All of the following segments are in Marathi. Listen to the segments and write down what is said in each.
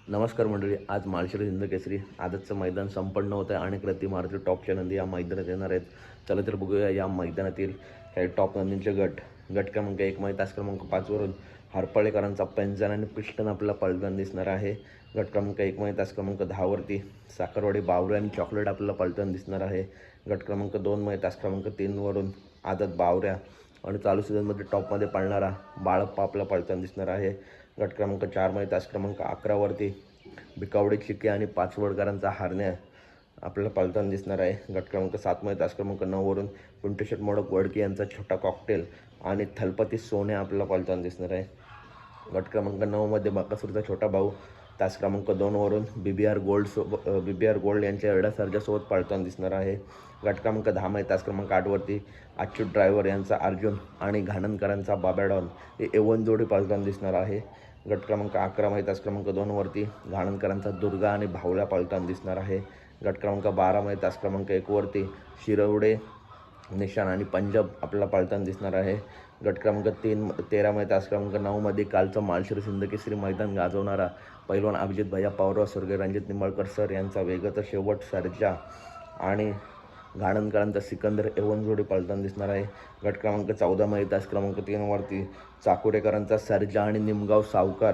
नमस्कार मंडळी. आज माळशिरस हिंद केसरी आजचं मैदान संपन्न होतं आहे आणि प्रति मारुती टॉपच्या नंदी या मैदानात येणार आहेत. चला तर बघूया या मैदानातील हे टॉप नंदींचे गट क्रमांक 1 मध्ये तास क्रमांक 5 वरून हरपळेकरांचा पंजन आणि पिस्टन आपल्याला पळताना दिसणार आहे. गट क्रमांक 1 मध्ये तास क्रमांक 10 वरती साखरवाडी बावरे आणि चॉकलेट आपल्याला पळताना दिसणार आहे. गट क्रमांक 2 मध्ये तास क्रमांक 3 वरून आदत बावऱ्या आणि चालू सीझनमध्ये टॉपमध्ये पळणारा बाळप्पा आपल्याला पळताना दिसणार आहे. गट क्रमांक 4 मध्ये तास क्रमांक 11 वरती बिकावडे चिके आणि पाचवडकरांचा हारण्या आपल्याला पळताना दिसणार आहे. गट क्रमांक 7 मध्ये तास क्रमांक 9 वरून पिंटू मोडक वडकी यांचा छोटा कॉकटेल आणि थलपती सोने आपल्याला पळताना दिसणार आहे. गट क्रमांक 9 मध्ये बाकासूरचा छोटा भाऊ तास क्रमांक 2 वरून बीबीआर गोल्ड यांच्या एरडा सर्जासोबत पळताना दिसणार आहे. गट क्रमांक 10 मध्ये तास क्रमांक 8 वरती अच्युत ड्रायव्हर यांचा अर्जुन आणि घाणनकरांचा बाबॅडॉन हे एवन जोडी पळताना दिसणार आहे. गट क्रमांक 11 मध्ये तास क्रमांक 2 वरती घाणनकरांचा दुर्गा आणि भावल्या पळताना दिसणार आहे. गट क्रमांक 12 मध्ये तास क्रमांक 1 वरती शिरवडे निशाण आणि पंजाब आपल्याला पळताना दिसणार आहे. गट क्रमांक 13 मध्ये तास क्रमांक 9 मध्ये कालचं माळशिरस हिंद केसरी मैदान गाजवणारा पैलवान अभिजित भैया पवार स्वर्गीय रणजित निंबाळकर सर यांचा वेगाचा शेवट सर्जा आणि घाणनकरांचा सिकंदर एवन जोडी पळताना दिसणार आहे. गट क्रमांक 14 मध्ये तास क्रमांक 3 वरती चाकुरेकरांचा सर्जा आणि निमगाव सावकार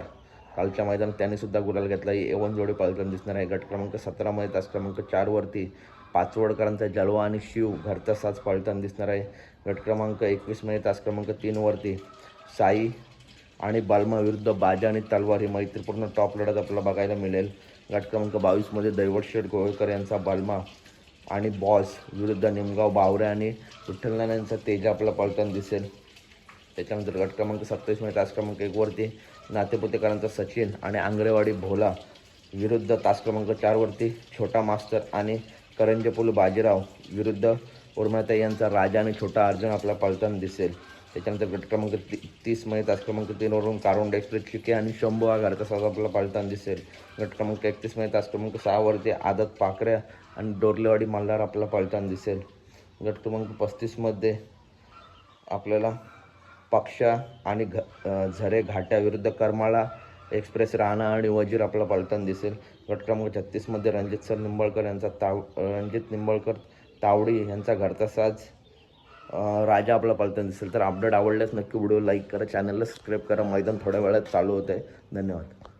कालच्या मैदानात त्यांनीसुद्धा गुलाल घेतला. ही एवन जोडी पळताना दिसणार आहे. गट क्रमांक 17 मध्ये तास क्रमांक 4 वरती पाचवडकरांचा जलवा आणि शिव घरचा साज पळताना दिसणार आहे. गट क्रमांक 21 मध्ये तास क्रमांक 3 वरती साई आणि बालमा विरुद्ध बाजा आणि तलवार ही मैत्रीपूर्ण टॉप लढत आपल्याला बघायला मिळेल. गट क्रमांक 22 मध्ये दैवत शेठ गोळकर यांचा बालमा आणि बॉस विरुद्ध निमगाव बावरे आणि विठ्ठलनाना यांचा तेजा आपल्याला पळताना दिसेल. त्याच्यानंतर गट क्रमांक 27 मध्ये तास क्रमांक 1 वरती नातेपुतेकरांचा सचिन आणि आंगरेवाडी भोला विरुद्ध तास क्रमांक 4 वरती छोटा मास्तर आणि करंजेपूल बाजीराव विरुद्ध उर्माताई यांचा राजा आणि छोटा अर्जुन आपल्याला पळताना दिसेल. त्याच्यानंतर गट क्रमांक 30 मध्ये तास क्रमांक 3 वरून कारोंड एक्सप्रेस चिके आणि शंभू हा घरचा साज आपल्याला पळताना दिसेल. गट क्रमांक 31 मध्ये तास क्रमांक 6 वरती आदत पाकऱ्या आणि डोरलेवाडी मल्हार आपल्याला पळताना दिसेल. गट क्रमांक 35 मध्ये आपल्याला पक्षा आणि झरे घाट्या विरुद्ध करमाळा एक्सप्रेस राणा आणि वजीर आपल्याला पळताना दिसेल. गट क्रमांक 36 मध्ये रणजित निंबाळकर तावडी यांचा घरचा साज राजा आपला पळताना दिसेल. तर अपडेट आवडल्यास नक्की व्हिडिओ लाईक करा, चॅनलला सबस्क्राईब करा. मैदान थोड्या वेळात चालू होत आहे. धन्यवाद.